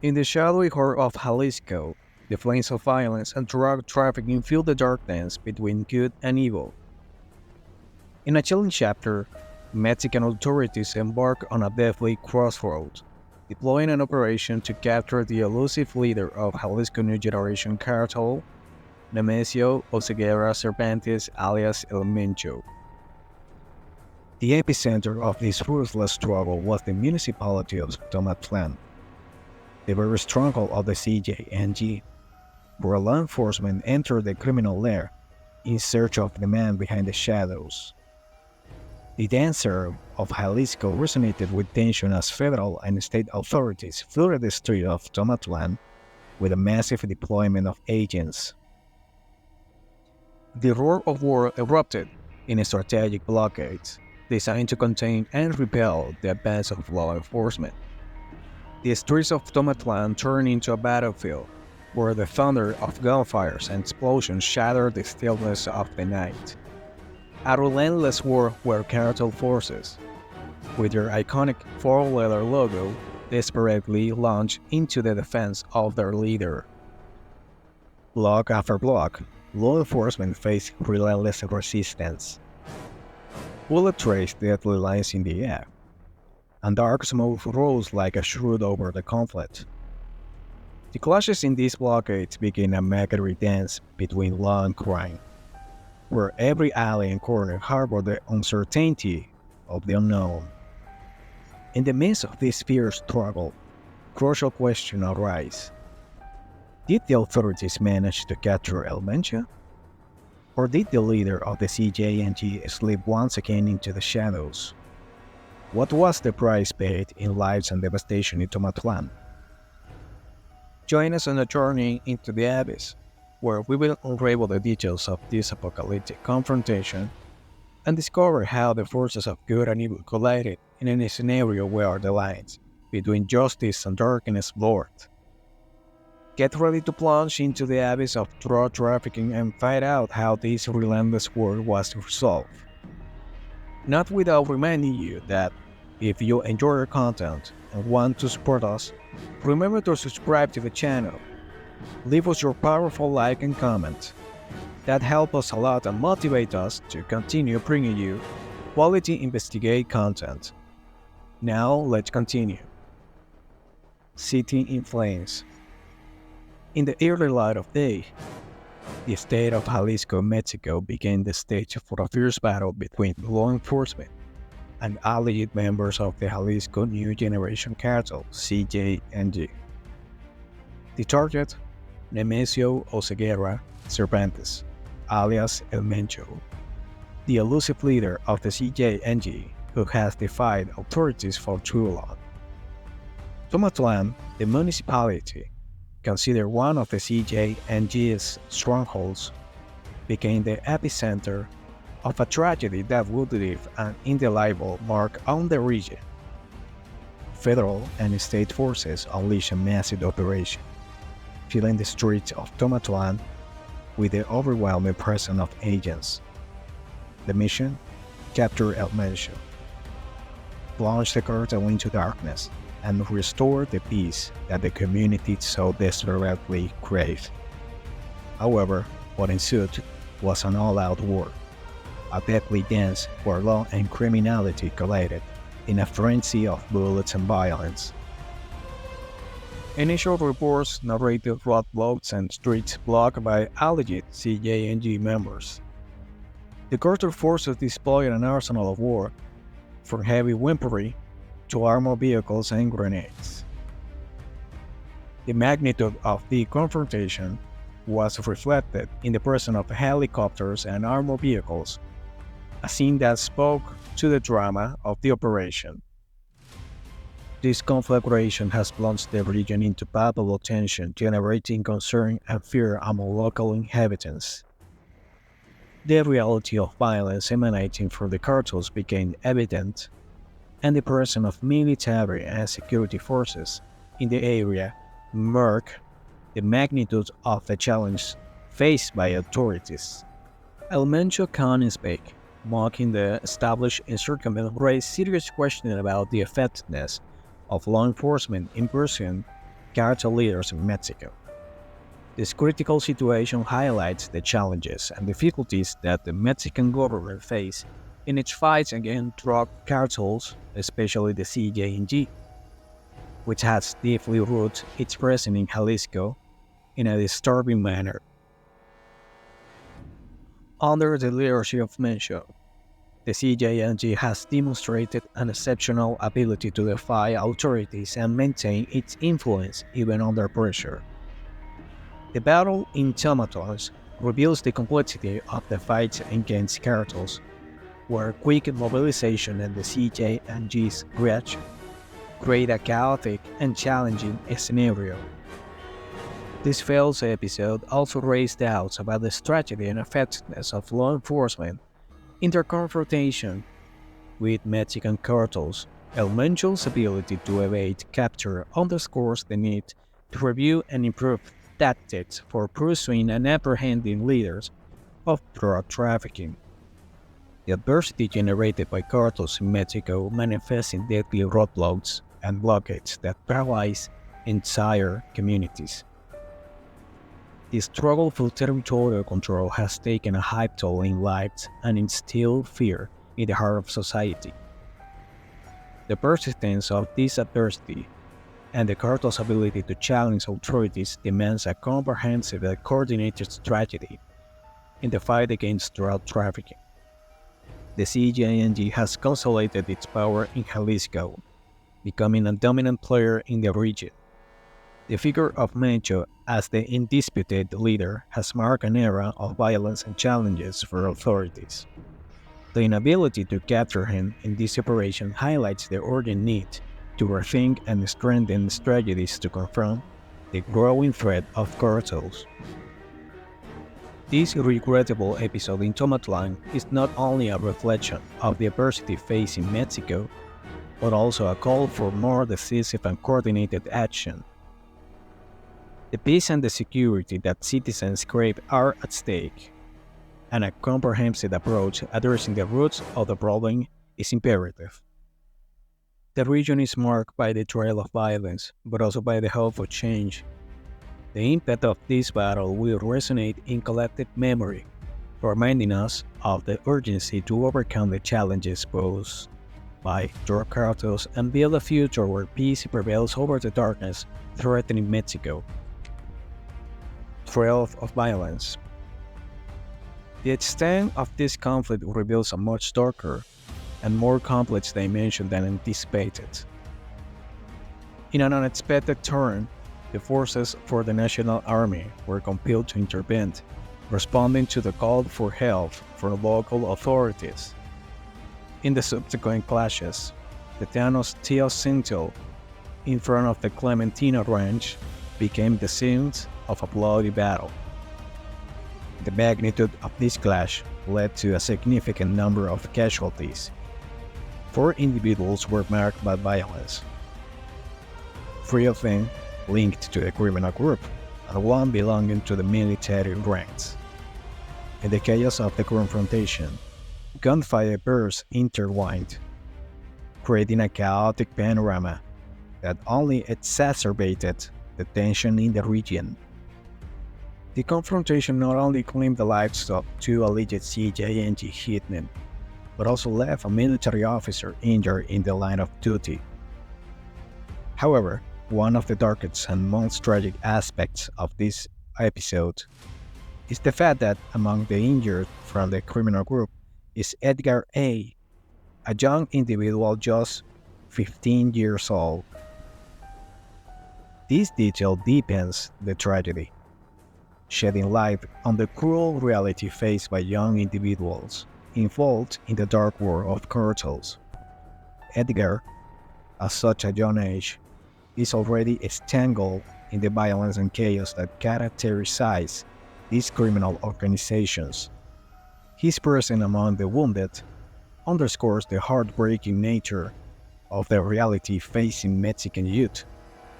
In the shadowy heart of Jalisco, the flames of violence and drug trafficking fill the darkness between good and evil. In a chilling chapter, Mexican authorities embark on a deadly crossroads, deploying an operation to capture the elusive leader of Jalisco New Generation Cartel, Nemesio Oseguera Cervantes alias El Mencho. The epicenter of this ruthless struggle was the municipality of Tomatlán, the very stronghold of the CJNG, where law enforcement entered the criminal lair in search of the man behind the shadows. The dancer of Jalisco resonated with tension as federal and state authorities flooded the street of Tomatlán with a massive deployment of agents. The roar of war erupted in strategic blockades designed to contain and repel the advance of law enforcement. The streets of Tomatlán turned into a battlefield where the thunder of gunfires and explosions shattered the stillness of the night. A relentless war where cartel forces, with their iconic four-letter logo, desperately launched into the defense of their leader. Block after block, law enforcement faced relentless resistance. Bullet traced deadly lines in the air, and dark smoke rose like a shroud over the conflict. The clashes in these blockades became a migratory dance between law and crime, where every alley and corner harbored the uncertainty of the unknown. In the midst of this fierce struggle, crucial questions arise. Did the authorities manage to capture El Mencho? Or did the leader of the CJNG slip once again into the shadows? What was the price paid in lives and devastation in Tomatlán? Join us on a journey into the abyss, where we will unravel the details of this apocalyptic confrontation and discover how the forces of good and evil collided in a scenario where the lines between justice and darkness blurred. Get ready to plunge into the abyss of drug trafficking and find out how this relentless war was resolved. Not without reminding you that if you enjoy our content and want to support us, remember to subscribe to the channel. Leave us your powerful like and comment. That helps us a lot and motivate us to continue bringing you quality investigate content. Now let's continue. City in Flames. In the early light of day, the state of Jalisco, Mexico became the stage for a fierce battle between law enforcement and allied members of the Jalisco New Generation Cartel (CJNG). The target, Nemesio Oseguera Cervantes, alias El Mencho, the elusive leader of the CJNG who has defied authorities for too long. Tomatlán, the municipality, considered one of the CJNG's strongholds, became the epicenter of a tragedy that would leave an indelible mark on the region. Federal and state forces unleashed a massive operation, filling the streets of Tomatlán with the overwhelming presence of agents. The mission? Capture El Mencho, plunge the cartel into darkness, and restore the peace that the community so desperately craved. However, what ensued was an all-out war, a deadly dance where law and criminality collided in a frenzy of bullets and violence. Initial reports narrated roadblocks and streets blocked by alleged CJNG members. The cartel forces deployed an arsenal of war, from heavy weaponry to armored vehicles and grenades. The magnitude of the confrontation was reflected in the presence of helicopters and armored vehicles, a scene that spoke to the drama of the operation. This conflagration has plunged the region into palpable tension, generating concern and fear among local inhabitants. The reality of violence emanating from the cartels became evident, and the presence of military and security forces in the area marked the magnitude of the challenge faced by authorities. El Mencho County speak, mocking the established instrument, raised serious questions about the effectiveness of law enforcement in pursuing cartel leaders in Mexico. This critical situation highlights the challenges and difficulties that the Mexican government faces in its fights against drug cartels, especially the CJNG, which has deeply rooted its presence in Jalisco in a disturbing manner. Under the leadership of Mencho, the CJNG has demonstrated an exceptional ability to defy authorities and maintain its influence even under pressure. The battle in Tomatlán reveals the complexity of the fight against cartels, where quick mobilization and the CJNG's reach create a chaotic and challenging scenario. This failed episode also raised doubts about the strategy and effectiveness of law enforcement in their confrontation with Mexican cartels. El Mencho's ability to evade capture underscores the need to review and improve tactics for pursuing and apprehending leaders of drug trafficking. The adversity generated by cartels in Mexico manifests in deadly roadblocks and blockades that paralyze entire communities. The struggle for territorial control has taken a high toll in lives and instilled fear in the heart of society. The persistence of this adversity and the cartel's ability to challenge authorities demands a comprehensive and coordinated strategy in the fight against drug trafficking. The CJNG has consolidated its power in Jalisco, becoming a dominant player in the region. The figure of Mencho as the undisputed leader has marked an era of violence and challenges for authorities. The inability to capture him in this operation highlights the urgent need to rethink and strengthen strategies to confront the growing threat of cartels. This regrettable episode in Tomatlán is not only a reflection of the adversity faced in Mexico, but also a call for more decisive and coordinated action. The peace and the security that citizens crave are at stake, and a comprehensive approach addressing the roots of the problem is imperative. The region is marked by the trail of violence, but also by the hope of change. The impact of this battle will resonate in collective memory, reminding us of the urgency to overcome the challenges posed by drug cartels and build a future where peace prevails over the darkness threatening Mexico. Trail of violence. The extent of this conflict reveals a much darker and more complex dimension than anticipated. In an unexpected turn, the forces for the National Army were compelled to intervene, responding to the call for help from local authorities. In the subsequent clashes, the town of Teosintle, in front of the Clementina Ranch, became the scene of a bloody battle. The magnitude of this clash led to a significant number of casualties. 4 individuals were marked by violence, 3 of them linked to a criminal group, and 1 belonging to the military ranks. In the chaos of the confrontation, gunfire bursts intertwined, creating a chaotic panorama that only exacerbated the tension in the region. The confrontation not only claimed the lives of 2 alleged CJNG hitmen, but also left a military officer injured in the line of duty. However, one of the darkest and most tragic aspects of this episode is the fact that among the injured from the criminal group is Edgar A., a young individual just 15 years old. This detail deepens the tragedy, shedding light on the cruel reality faced by young individuals involved in the dark world of cartels. Edgar, at such a young age, is already entangled in the violence and chaos that characterize these criminal organizations. His presence among the wounded underscores the heartbreaking nature of the reality facing Mexican youth,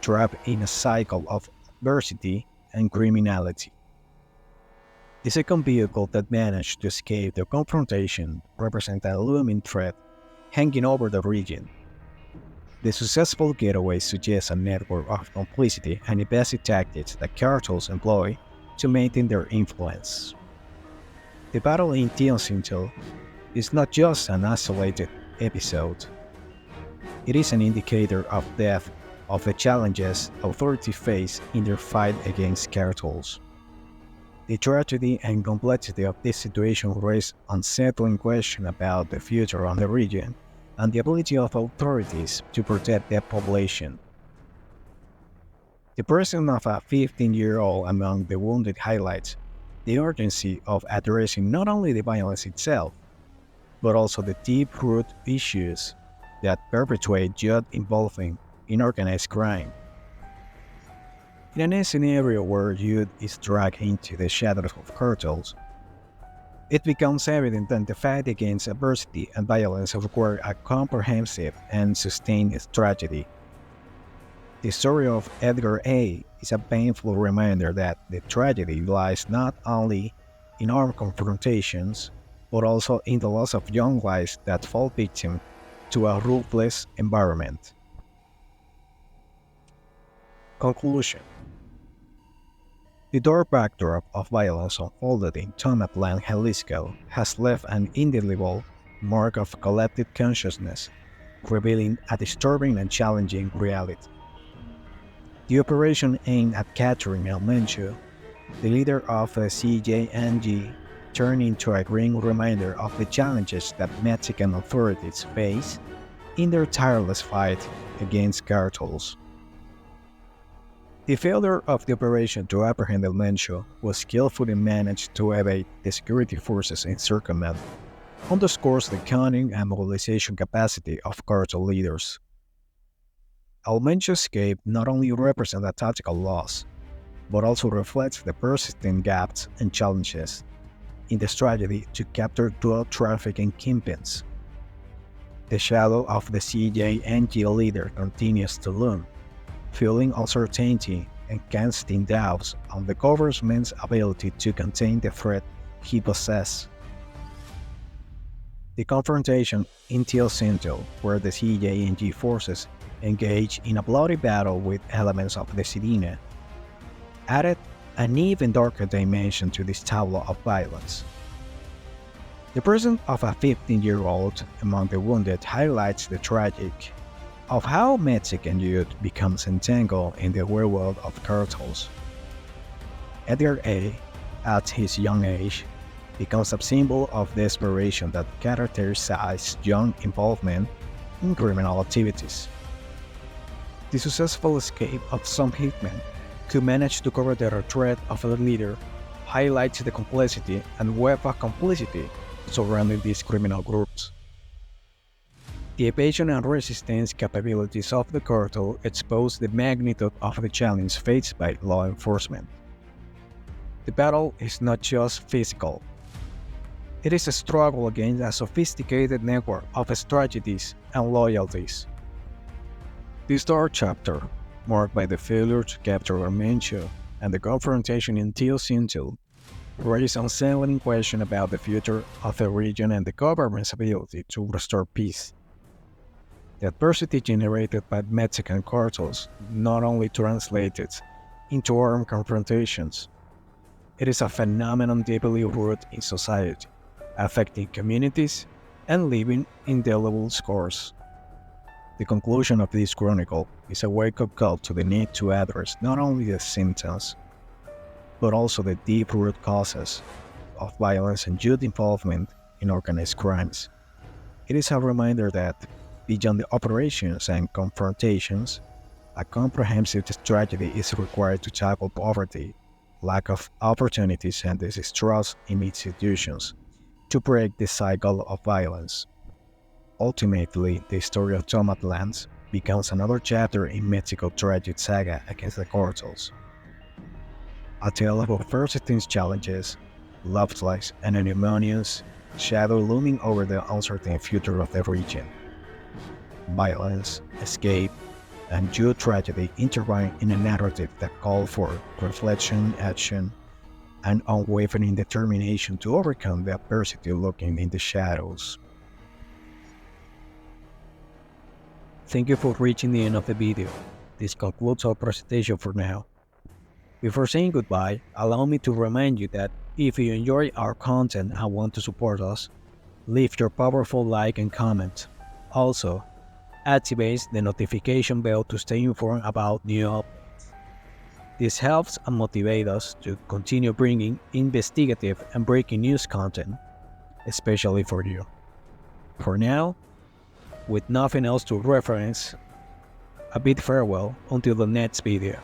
trapped in a cycle of adversity and criminality. The second vehicle that managed to escape the confrontation represents a looming threat hanging over the region. The successful getaway suggests a network of complicity and evasive tactics that cartels employ to maintain their influence. The battle in Teosintle is not just an isolated episode. It is an indicator of depth of the challenges authorities face in their fight against cartels. The tragedy and complexity of this situation raise unsettling questions about the future of the region and the ability of authorities to protect their population. The presence of a 15-year-old among the wounded highlights the urgency of addressing not only the violence itself, but also the deep-root issues that perpetuate youth involving in organized crime. In a scenario where youth is dragged into the shadows of cartels, it becomes evident that the fight against adversity and violence require a comprehensive and sustained strategy. The story of Edgar A. is a painful reminder that the tragedy lies not only in armed confrontations, but also in the loss of young lives that fall victim to a ruthless environment. Conclusion. The dark backdrop of violence unfolded in Tomatlán, Jalisco has left an indelible mark of collective consciousness, revealing a disturbing and challenging reality. The operation aimed at capturing Mencho, the leader of the CJNG, turned into a grim reminder of the challenges that Mexican authorities face in their tireless fight against cartels. The failure of the operation to apprehend El Mencho was skillfully managed to evade the security forces encirclement, underscores the cunning and mobilization capacity of cartel leaders. El Mencho's escape not only represents a tactical loss, but also reflects the persistent gaps and challenges in the strategy to capture drug trafficking kingpins. The shadow of the CJNG leader continues to loom, fueling uncertainty and casting doubts on the government's ability to contain the threat he possesses. The confrontation in Teosintle, where the CJNG forces engaged in a bloody battle with elements of the Sedina, added an even darker dimension to this tableau of violence. The presence of a 15-year-old among the wounded highlights the tragic of how Mexican youth becomes entangled in the whirlwind of cartels. Edgar A., at his young age, becomes a symbol of desperation that characterizes young involvement in criminal activities. The successful escape of some hitmen who managed to cover the retreat of their leader highlights the complexity and web of complicity surrounding these criminal groups. The evasion and resistance capabilities of the cartel expose the magnitude of the challenge faced by law enforcement. The battle is not just physical. It is a struggle against a sophisticated network of strategies and loyalties. This dark chapter, marked by the failure to capture Mencho and the confrontation in Teosintle, raises unsettling questions about the future of the region and the government's ability to restore peace. The adversity generated by Mexican cartels not only translated into armed confrontations, it is a phenomenon deeply rooted in society, affecting communities and leaving indelible scars. The conclusion of this chronicle is a wake-up call to the need to address not only the symptoms, but also the deep-rooted causes of violence and youth involvement in organized crimes. It is a reminder that, beyond the operations and confrontations, a comprehensive strategy is required to tackle poverty, lack of opportunities, and distrust in institutions to break the cycle of violence. Ultimately, the story of Tomatlán becomes another chapter in Mexico's tragic saga against the cartels. A tale of persistent challenges, love lives, and an ominous shadow looming over the uncertain future of the region. Violence, escape, and youth tragedy intertwine in a narrative that calls for reflection, action, and unwavering determination to overcome the adversity lurking in the shadows. Thank you for reaching the end of the video. This concludes our presentation for now. Before saying goodbye, allow me to remind you that if you enjoy our content and want to support us, leave your powerful like and comment. Also, activate the notification bell to stay informed about new updates. This helps and motivates us to continue bringing investigative and breaking news content, especially for you. For now, with nothing else to reference, a bid farewell until the next video.